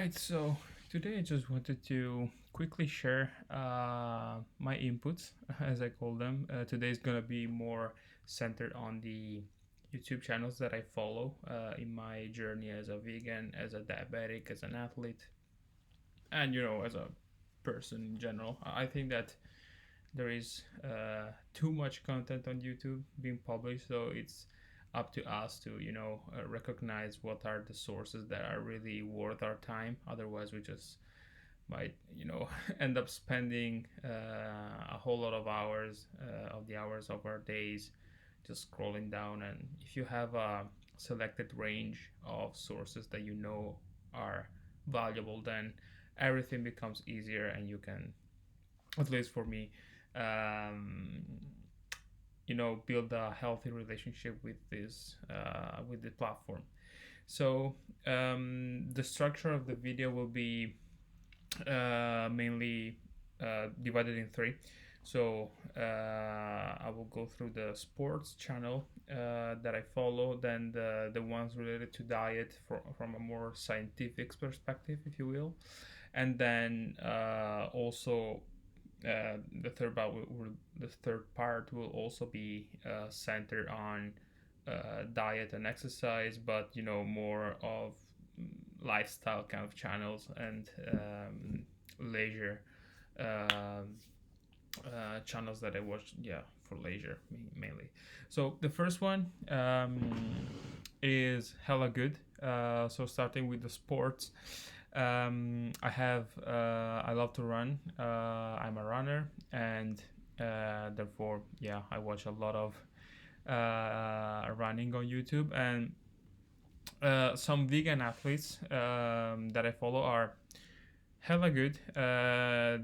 Right, so today I just wanted to quickly share my inputs, as I call them. Today is gonna be more centered on the YouTube channels that I follow in my journey as a vegan, as a diabetic, as an athlete, and as a person in general. I think that there is too much content on YouTube being published, so it's up to us to recognize what are the sources that are really worth our time. Otherwise, we just might end up spending a whole lot of hours of the hours of our days just scrolling down. And if you have a selected range of sources that are valuable, then everything becomes easier, and you can, at least for me, um, build a healthy relationship with this with the platform. So the structure of the video will be mainly divided in three. So I will go through the sports channel that I follow, then the ones related to diet from a more scientific perspective, if you will, and then also the third part will also be centered on diet and exercise, but more of lifestyle kind of channels and leisure channels that I watch, yeah, for leisure mainly. So the first one is hella good. So starting with the sports, I love to run. I'm a runner, and therefore, yeah, I watch a lot of running on YouTube. And some vegan athletes that I follow are hella good.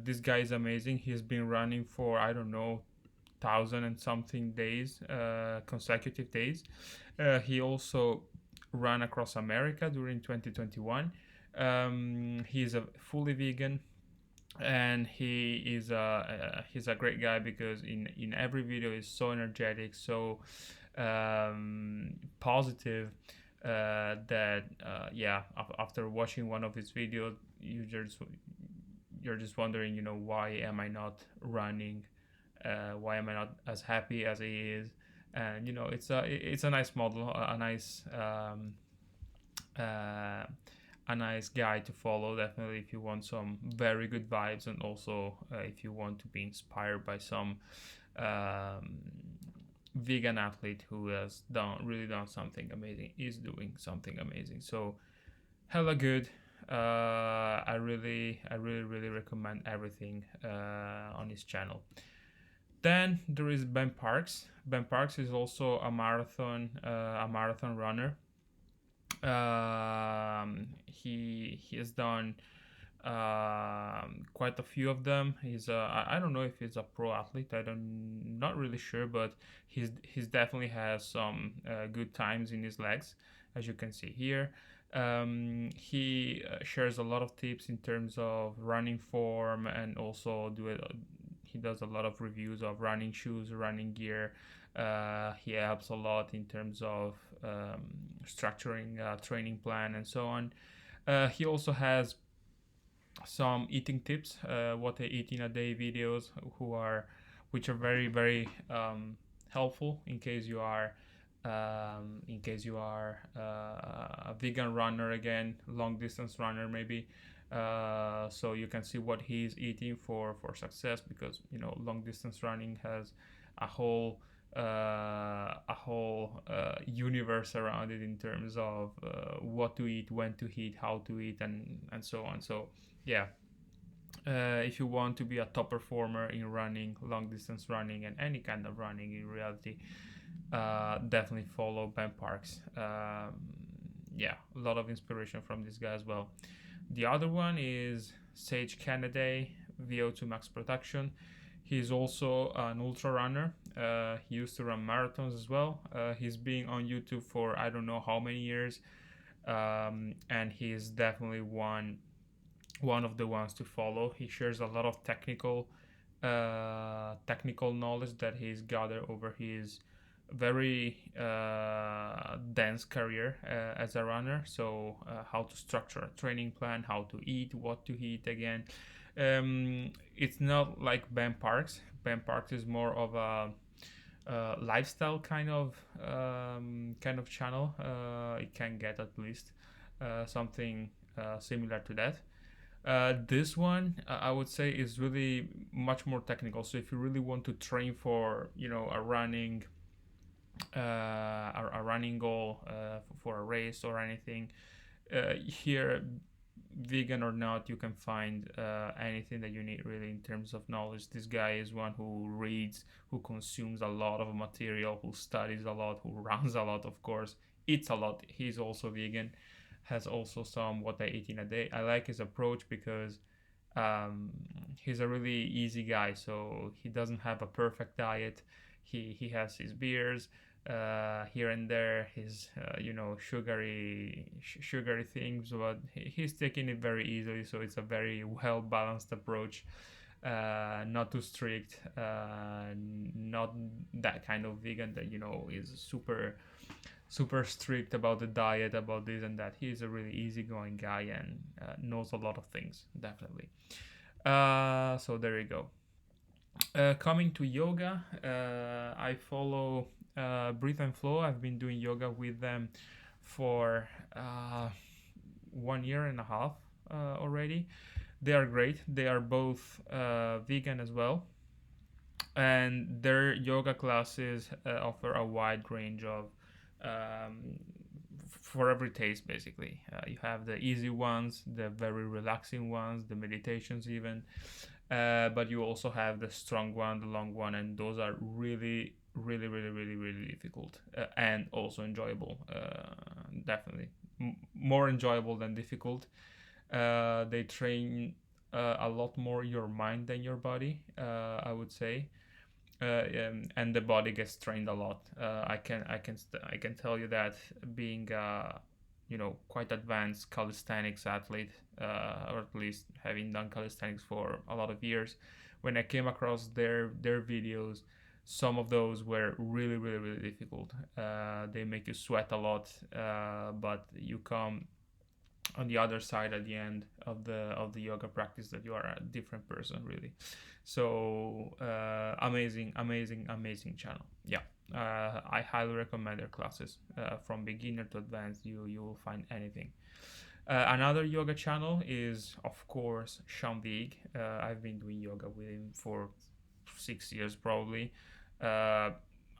This guy is amazing. He's been running for, I don't know, thousand and something days, consecutive days. He also ran across America during 2021. He's a fully vegan, and he's a great guy because in every video he's so energetic, so positive, that yeah, after watching one of his videos, you're just wondering, why am I not running? Why am I not as happy as he is? And it's a nice model, uh, a nice guy to follow, definitely, if you want some very good vibes, and also if you want to be inspired by some um, vegan athlete who has done something amazing, is doing something amazing. So hella good. I really recommend everything on his channel. Then there is Ben Parks. Ben Parks is also a marathon runner. He has done quite a few of them. I don't know if he's a pro athlete. Not really sure, but he's definitely has some good times in his legs, as you can see here. He shares a lot of tips in terms of running form, and also he does a lot of reviews of running shoes, running gear. He helps a lot in terms of structuring a training plan and so on. He also has some eating tips, what I eat in a day videos, which are very, very helpful in case you are a vegan runner, again, long distance runner maybe. So you can see what he's eating for success, because long distance running has a whole universe around it in terms of what to eat, when to eat, how to eat, and so on. So yeah, if you want to be a top performer in running, long distance running, and any kind of running in reality, definitely follow Ben Parks. Yeah, a lot of inspiration from this guy as well. The other one is Sage Kennedy, VO2 Max Production. He's also an ultra runner. He used to run marathons as well. He's been on YouTube for I don't know how many years, and he's definitely one of the ones to follow. He shares a lot of technical knowledge that he's gathered over his very dense career as a runner. So how to structure a training plan, how to eat, what to eat again. It's not like Ben Parks. Ben Parks is more of a lifestyle kind of channel. It can get at least something similar to that. This one, I would say, is really much more technical. So if you really want to train for, a running goal for a race or anything, here, vegan or not, you can find anything that you need really in terms of knowledge. This guy is one who reads, who consumes a lot of material, who studies a lot, who runs a lot, of course, eats a lot. He's also vegan, has also some what I eat in a day. I like his approach because he's a really easy guy. So he doesn't have a perfect diet. He has his beers here and there, his sugary things, but he's taking it very easily. So it's a very well balanced approach. Not too strict. Not that kind of vegan that is super strict about the diet, about this and that. He's a really easygoing guy and knows a lot of things, definitely. So there you go. Coming to yoga, I follow Breathe and Flow. I've been doing yoga with them for 1 year and a half already. They are great. They are both vegan as well, and their yoga classes offer a wide range of for every taste, basically. You have the easy ones, the very relaxing ones, the meditations even, but you also have the strong one, the long one, and those are really, really, really, really, really difficult and also enjoyable. Definitely more enjoyable than difficult. They train a lot more your mind than your body, I would say. And the body gets trained a lot. I can tell you that, being quite advanced calisthenics athlete, or at least having done calisthenics for a lot of years, when I came across their videos, some of those were really, really, really difficult. They make you sweat a lot, but you come on the other side at the end of the yoga practice that you are a different person, really. So amazing, amazing, amazing channel. Yeah, I highly recommend their classes. From beginner to advanced, you will find anything. Another yoga channel is, of course, Shamvig. I've been doing yoga with him for 6 years probably. uh,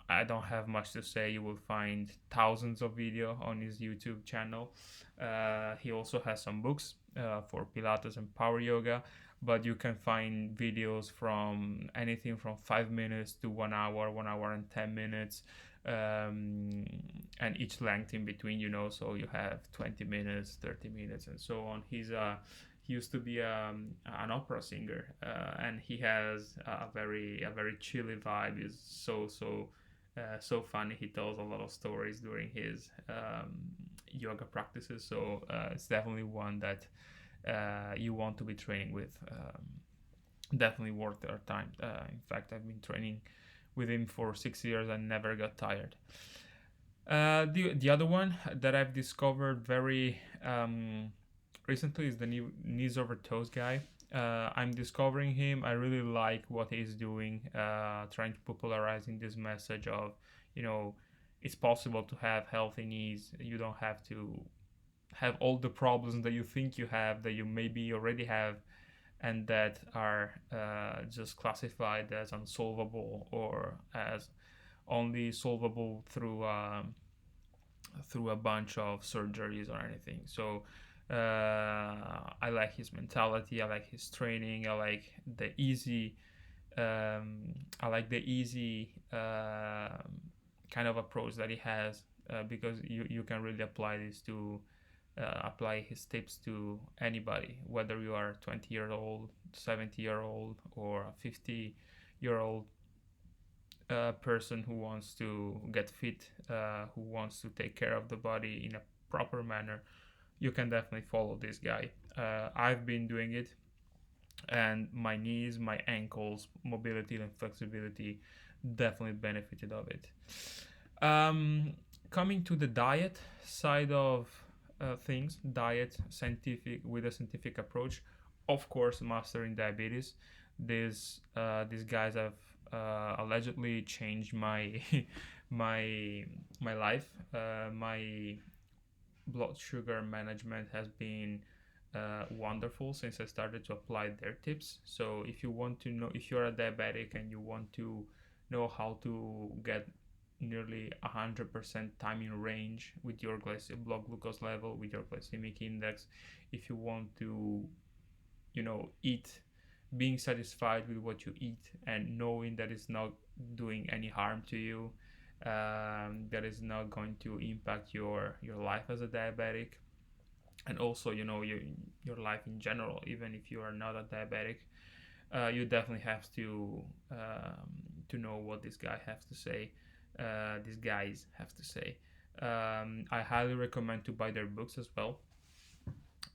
I don't have much to say. You will find thousands of video on his YouTube channel. He also has some books for Pilates and power yoga, but you can find videos from anything from 5 minutes to 1 hour, 1 hour and 10 minutes, and each length in between. So you have 20 minutes, 30 minutes, and so on. He used to be an opera singer, and he has a very chilly vibe. Is so funny. He tells a lot of stories during his yoga practices. So it's definitely one that you want to be training with. Definitely worth their time. In fact, I've been training with him for 6 years and never got tired. The other one that I've discovered very recently is the knees over toes guy. I'm discovering him. I really like what he's doing, trying to popularizing this message of, it's possible to have healthy knees. You don't have to have all the problems that you think you have, that you maybe already have, and that are just classified as unsolvable or as only solvable through a bunch of surgeries or anything. So I like his mentality. I like his training. I like the easy. Kind of approach that he has, because you can really apply this to apply his tips to anybody, whether you are 20-year-old, 70-year-old, or a 50-year-old person who wants to get fit, who wants to take care of the body in a proper manner. You can definitely follow this guy. I've been doing it, and my knees, my ankles, mobility and flexibility definitely benefited of it. Um, Coming to the diet side of things, diet scientific with a scientific approach, of course, mastering diabetes. These guys have allegedly changed my my my life. My blood sugar management has been wonderful since I started to apply their tips. So if you want to know, if you're a diabetic and you want to know how to get nearly 100% time in range with your blood glucose level, with your glycemic index, if you want to, eat, being satisfied with what you eat and knowing that it's not doing any harm to you, that is not going to impact your life as a diabetic, and also your life in general, even if you are not a diabetic. You definitely have to know what this guy has to say. These guys have to say. I highly recommend to buy their books as well,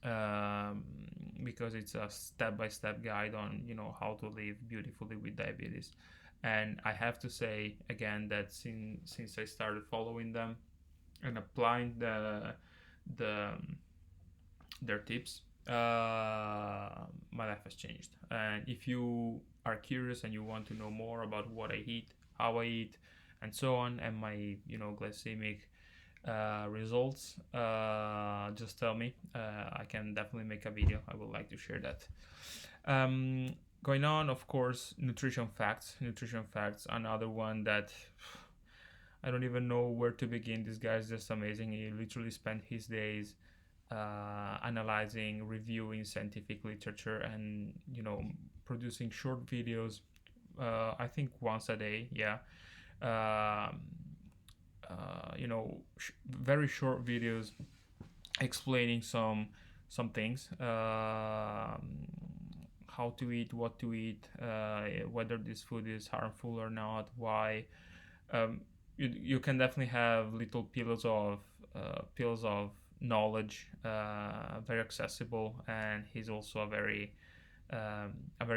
um, because it's a step-by-step guide on how to live beautifully with diabetes. And I have to say again that since I started following them and applying the their tips, my life has changed. And if you are curious and you want to know more about what I eat, how I eat, and so on, and my glycemic results, just tell me. I can definitely make a video. I would like to share that. um, Going on, of course, nutrition facts, another one that I don't even know where to begin. This guy is just amazing. He literally spent his days analyzing, reviewing scientific literature, and producing short videos. I think once a day. Yeah. Um Very short videos explaining some things, how to eat, what to eat, whether this food is harmful or not, why. You can definitely have little pills of knowledge, very accessible, and he's also a very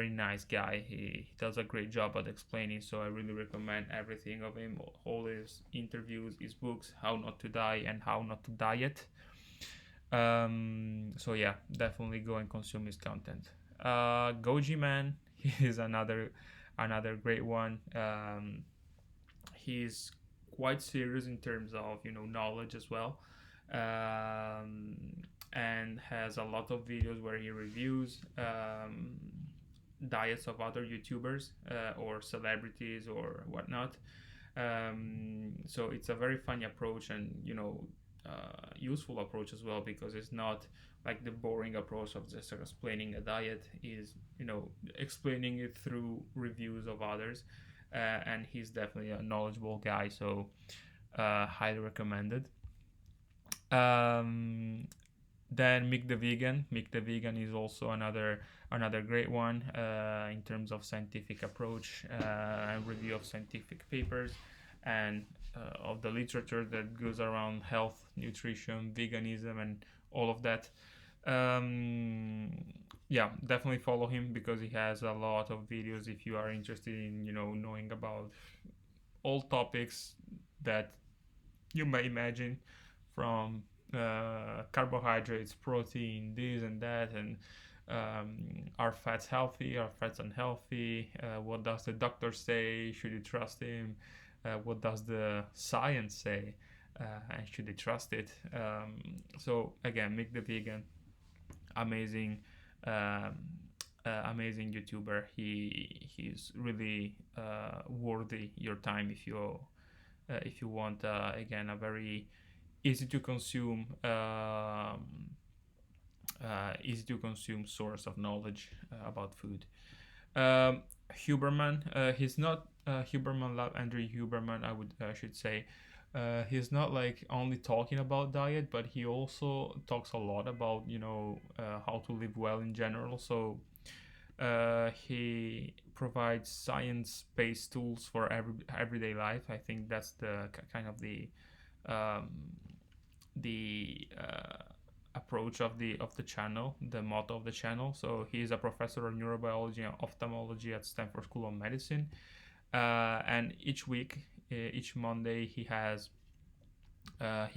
nice guy. He does a great job at explaining, so I really recommend everything of him, all his interviews, his books, How Not to Die and How Not to Diet. So yeah, definitely go and consume his content. Goji Man, he is another great one. He's quite serious in terms of knowledge as well, um, and has a lot of videos where he reviews diets of other YouTubers or celebrities or whatnot. So it's a very funny approach, and useful approach as well, because it's not like the boring approach of just explaining a diet. Is explaining it through reviews of others, and he's definitely a knowledgeable guy, so highly recommended. um, then Mick the Vegan is also another great one in terms of scientific approach and review of scientific papers, and of the literature that goes around health, nutrition, veganism, and all of that. Um, yeah, definitely follow him because he has a lot of videos if you are interested in knowing about all topics that you may imagine, from carbohydrates, protein, this and that, and are fats healthy, are fats unhealthy, what does the doctor say, should you trust him, what does the science say, and should you trust it. So again, Mick the Vegan, amazing, um, amazing YouTuber. He's really worthy your time if you want, again, a very easy to consume source of knowledge about food. Huberman, he's not Huberman Lab, Andrew Huberman, I should say. He's not like only talking about diet, but he also talks a lot about how to live well in general. So he provides science-based tools for everyday life. I think that's the kind of um, the approach of the channel, the motto of the channel. So he is a professor of neurobiology and ophthalmology at Stanford School of Medicine, and each week each Monday he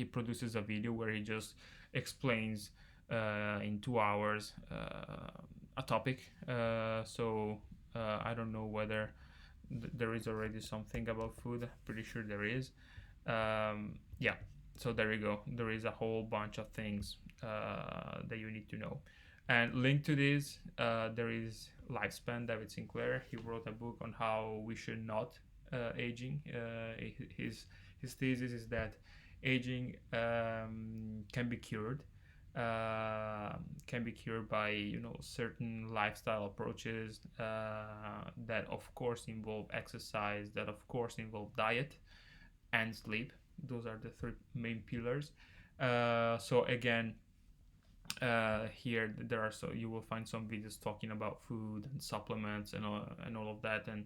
produces a video where he just explains in 2 hours a topic. I don't know whether there is already something about food. Pretty sure there is. Yeah, so there you go. There is a whole bunch of things that you need to know. And linked to this, there is Lifespan, David Sinclair. He wrote a book on how we should not aging. His thesis is that aging can be cured. Can be cured by certain lifestyle approaches that of course involve exercise, that of course involve diet and sleep. Those are the three main pillars. So again, here there are, so you will find some videos talking about food and supplements and all of that, and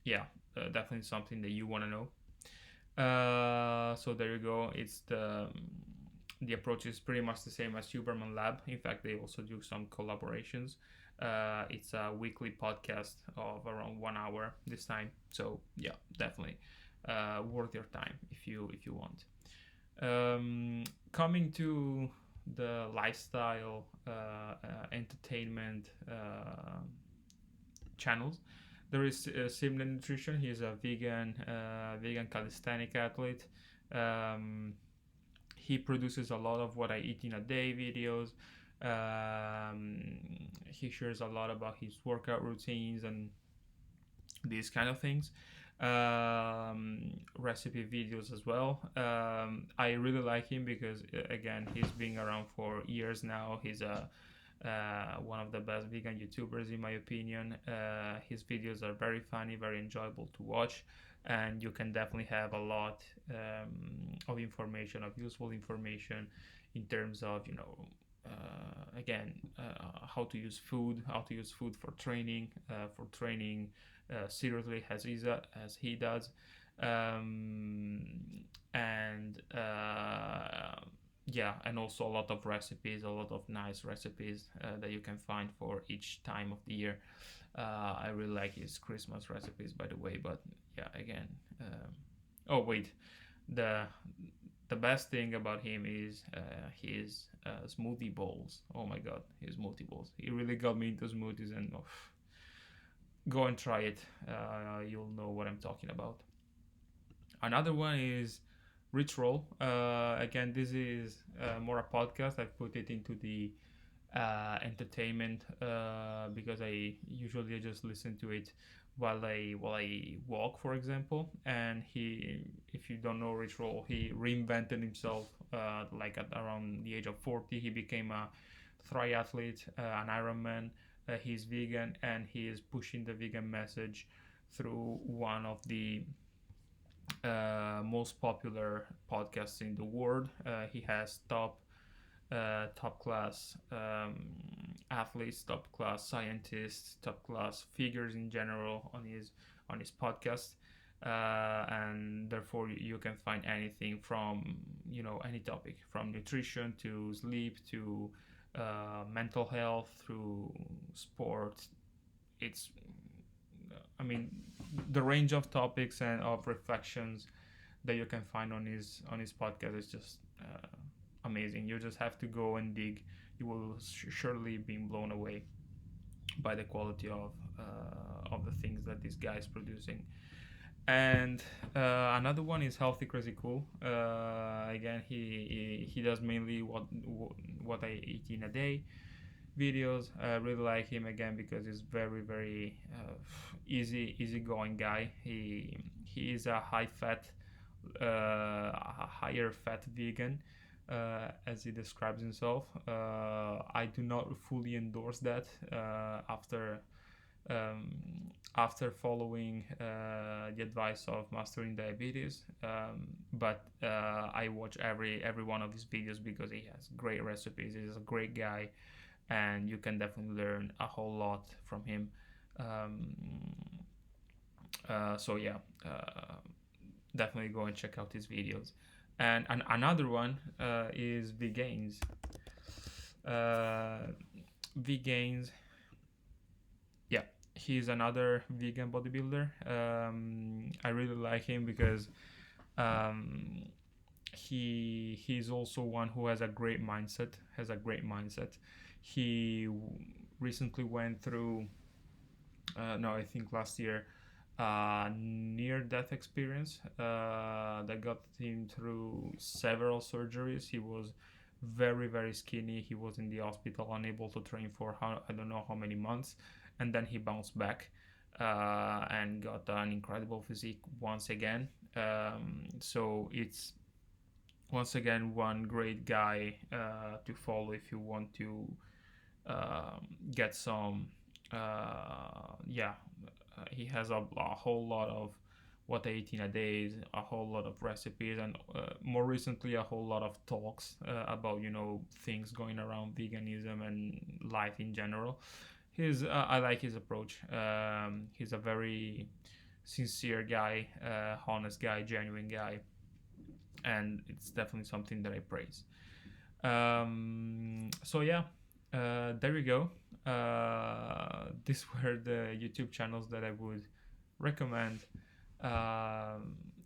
yeah, definitely something that you want to know. So there you go. It's the approach is pretty much the same as Huberman Lab. In fact, they also do some collaborations. It's a weekly podcast of around 1 hour this time. So yeah, definitely worth your time if you want. Coming to the lifestyle entertainment channels, there is Similar Nutrition. He's a vegan calisthenic athlete. He produces a lot of what I eat in a day videos. He shares a lot about his workout routines and these kind of things. Recipe videos as well. I really like him because again, he's been around for years now. He's one of the best vegan YouTubers in my opinion. His videos are very funny, very enjoyable to watch, and you can definitely have a lot of information, of useful information in terms of how to use food for training, seriously as he does, and yeah, and also a lot of recipes, a lot of nice recipes that you can find for each time of the year. I really like his Christmas recipes, by the way, but yeah, again, oh wait, the best thing about him is his smoothie bowls. Oh my god, his smoothie bowls. He really got me into smoothies, and go and try it. You'll know what I'm talking about. Another one is Rich Roll. Again, this is more a podcast. I've put it into the entertainment because I usually just listen to it while I walk, for example. And if you don't know Rich Roll, he reinvented himself like at around the age of 40. He became a triathlete, an Ironman. He's vegan, and he is pushing the vegan message through one of the most popular podcasts in the world. He has top class athletes, top class scientists, top class figures in general on his podcast, and therefore you can find anything from any topic, from nutrition to sleep to mental health through sport. It's the range of topics and of reflections that you can find on his podcast is just amazing. You just have to go and dig. You will surely be blown away by the quality of the things that this guy is producing. And another one is Healthy Crazy Cool. Again, he does mainly what I eat in a day videos. I really like him again because he's very very easygoing guy. He is a higher fat vegan, as he describes himself. I do not fully endorse that after following the advice of Mastering Diabetes, but I watch every one of his videos because he has great recipes. He's a great guy, and you can definitely learn a whole lot from him. So yeah, definitely go and check out his videos. And another one is Vgains. Vgains, yeah, he's another vegan bodybuilder. I really like him because um, he's also one who has a great mindset. He recently went through no, I think last year, near death experience that got him through several surgeries. He was very, very skinny. He was in the hospital, unable to train for I don't know how many months, and then he bounced back and got an incredible physique once again. So it's once again one great guy to follow if you want to get some yeah, he has a whole lot of what I eat in a day, a whole lot of recipes, and more recently a whole lot of talks about things going around veganism and life in general. I like his approach. He's a very sincere guy, honest guy, genuine guy, and it's definitely something that I praise. So yeah, there you go. These were the YouTube channels that I would recommend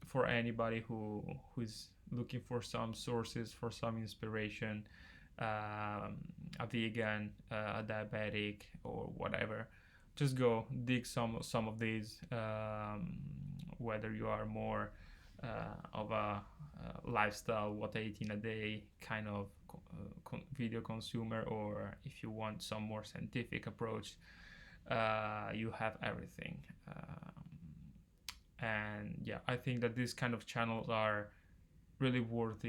for anybody who's looking for some sources, for some inspiration, a vegan, a diabetic, or whatever. Just go dig some of these. Whether you are more of a lifestyle, what I eat in a day kind of video consumer, or if you want some more scientific approach, you have everything. And yeah, I think that these kind of channels are really worth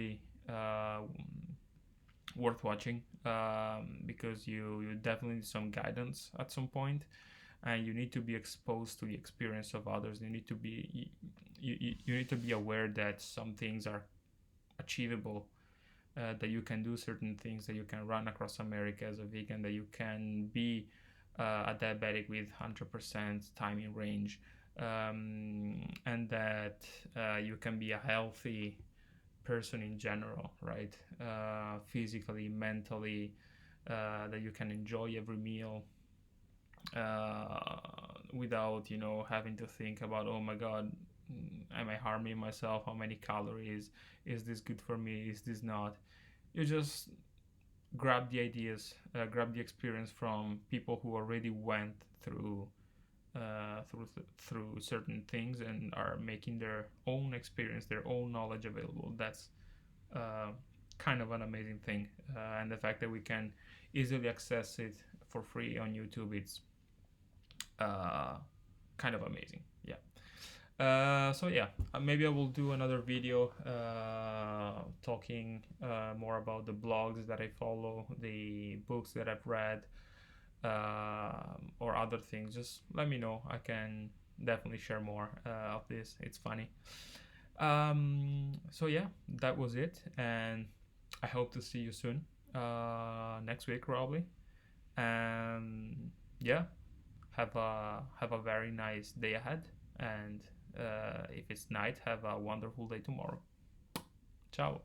watching, because you definitely need some guidance at some point, and you need to be exposed to the experience of others. You need to be you need to be aware that some things are achievable, that you can do certain things, that you can run across America as a vegan, that you can be a diabetic with 100% time in range, and that you can be a healthy person in general, right? Physically, mentally, that you can enjoy every meal without having to think about, oh my god, am I harming myself, how many calories, is this good for me, is this not. You just grab the ideas, grab the experience from people who already went through through certain things and are making their own experience, their own knowledge available. That's kind of an amazing thing, and the fact that we can easily access it for free on YouTube, it's kind of amazing. Yeah. So yeah, maybe I will do another video talking more about the blogs that I follow, the books that I've read, or other things. Just let me know. I can definitely share more of this. It's funny. So yeah, that was it, and I hope to see you soon, next week probably. And yeah, have a very nice day ahead, and if it's night, have a wonderful day tomorrow. Ciao.